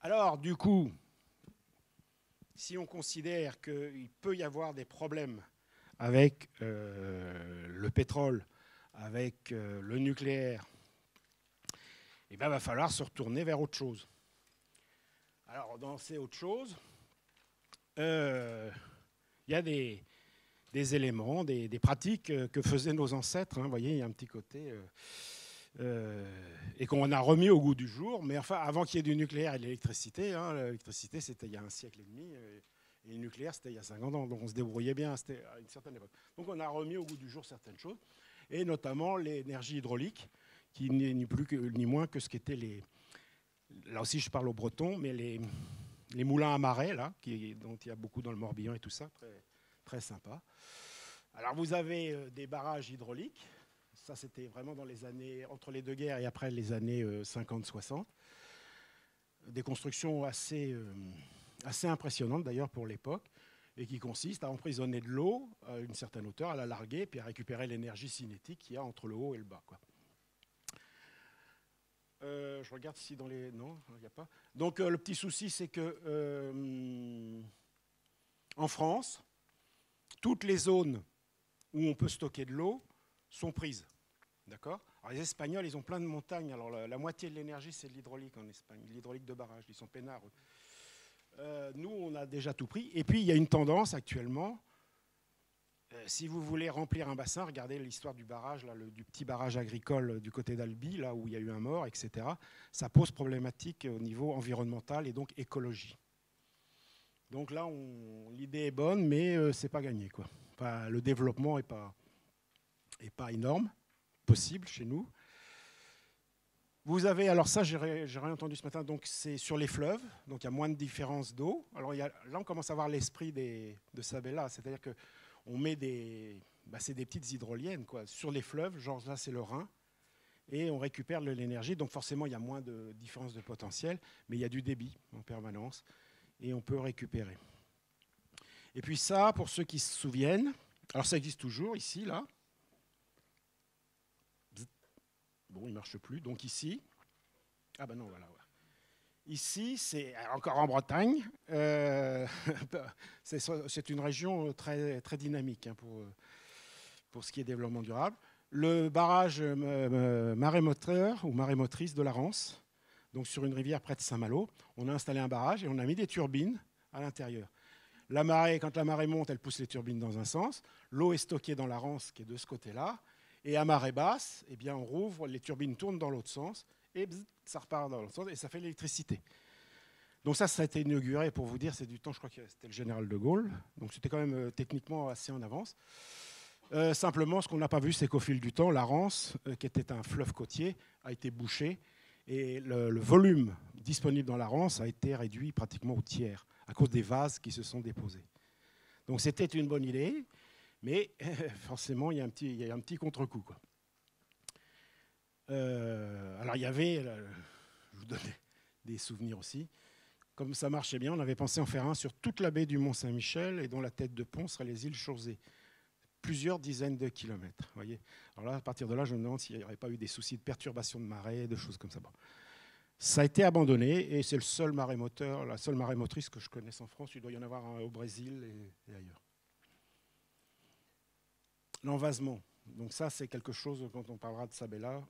Alors, du coup, si on considère qu'il peut y avoir des problèmes avec le pétrole, avec le nucléaire, il va falloir se retourner vers autre chose. Alors, dans ces autres choses, il y a des éléments, des pratiques que faisaient nos ancêtres. Vous voyez, il y a un petit côté... et qu'on a remis au goût du jour. Mais enfin, avant qu'il y ait du nucléaire et de l'électricité, l'électricité, c'était il y a un siècle et demi. Et le nucléaire, c'était il y a 50 ans. Donc on se débrouillait bien, c'était à une certaine époque. Donc on a remis au goût du jour certaines choses. Et notamment l'énergie hydraulique, qui n'est ni plus ni moins que ce qu'étaient les... Là aussi, je parle au breton, mais les moulins à marée, là, dont il y a beaucoup dans le Morbihan et tout ça, très, très sympa. Alors vous avez des barrages hydrauliques. Ça, c'était vraiment dans les années, entre les deux guerres et après les années 50-60. Des constructions assez impressionnantes d'ailleurs pour l'époque, et qui consistent à emprisonner de l'eau à une certaine hauteur, à la larguer, puis à récupérer l'énergie cinétique qu'il y a entre le haut et le bas, quoi. Je regarde si dans les... Non, il n'y a pas. Donc le petit souci, c'est que en France, toutes les zones où on peut stocker de l'eau sont prises. D'accord ? Alors les Espagnols, ils ont plein de montagnes. Alors la moitié de l'énergie, c'est de l'hydraulique en Espagne, l'hydraulique de barrage. Ils sont peinards. Nous, on a déjà tout pris. Et puis, il y a une tendance actuellement. Si vous voulez remplir un bassin, regardez l'histoire du barrage, là, du petit barrage agricole du côté d'Albi, là où il y a eu un mort, etc. Ça pose problématique au niveau environnemental et donc écologie. Donc là, l'idée est bonne, mais c'est pas gagné, quoi. Enfin, le développement est pas énorme, possible chez nous. Vous avez, alors ça, j'ai rien entendu ce matin, donc c'est sur les fleuves, donc il y a moins de différence d'eau. Alors là, on commence à voir l'esprit de Sabella, c'est-à-dire qu'on met c'est des petites hydroliennes, quoi, sur les fleuves, genre là c'est le Rhin, et on récupère de l'énergie, donc forcément il y a moins de différence de potentiel, mais il y a du débit en permanence, et on peut récupérer. Et puis ça, pour ceux qui se souviennent, alors ça existe toujours ici, là. Bon, il ne marche plus. Donc ici, ah ben non, voilà. Ici, c'est encore en Bretagne. C'est une région très, très dynamique pour ce qui est développement durable. Le barrage marémoteur ou marémotrice de la Rance, donc sur une rivière près de Saint-Malo, on a installé un barrage et on a mis des turbines à l'intérieur. Quand la marée monte, elle pousse les turbines dans un sens. L'eau est stockée dans la Rance qui est de ce côté-là. Et à marée basse, eh bien, on rouvre, les turbines tournent dans l'autre sens, et ça repart dans l'autre sens, et ça fait l'électricité. Donc ça a été inauguré, pour vous dire, c'est du temps, je crois que c'était le général de Gaulle, donc c'était quand même techniquement assez en avance. Simplement, ce qu'on n'a pas vu, c'est qu'au fil du temps, la Rance, qui était un fleuve côtier, a été bouchée, et le volume disponible dans la Rance a été réduit pratiquement au tiers, à cause des vases qui se sont déposés. Donc c'était une bonne idée, mais forcément, il y a un petit contre-coup, quoi. Alors, il y avait, je vous donne des souvenirs aussi, comme ça marchait bien, on avait pensé en faire un sur toute la baie du Mont-Saint-Michel et dont la tête de pont serait les îles Chaurzé. Plusieurs dizaines de kilomètres. Voyez. Alors là, à partir de là, je me demande s'il n'y aurait pas eu des soucis de perturbation de marée, de choses comme ça. Bon. Ça a été abandonné et c'est le seul marémoteur, la seule marémotrice que je connaisse en France. Il doit y en avoir un au Brésil et ailleurs. L'envasement. Donc ça, c'est quelque chose, quand on parlera de Sabella,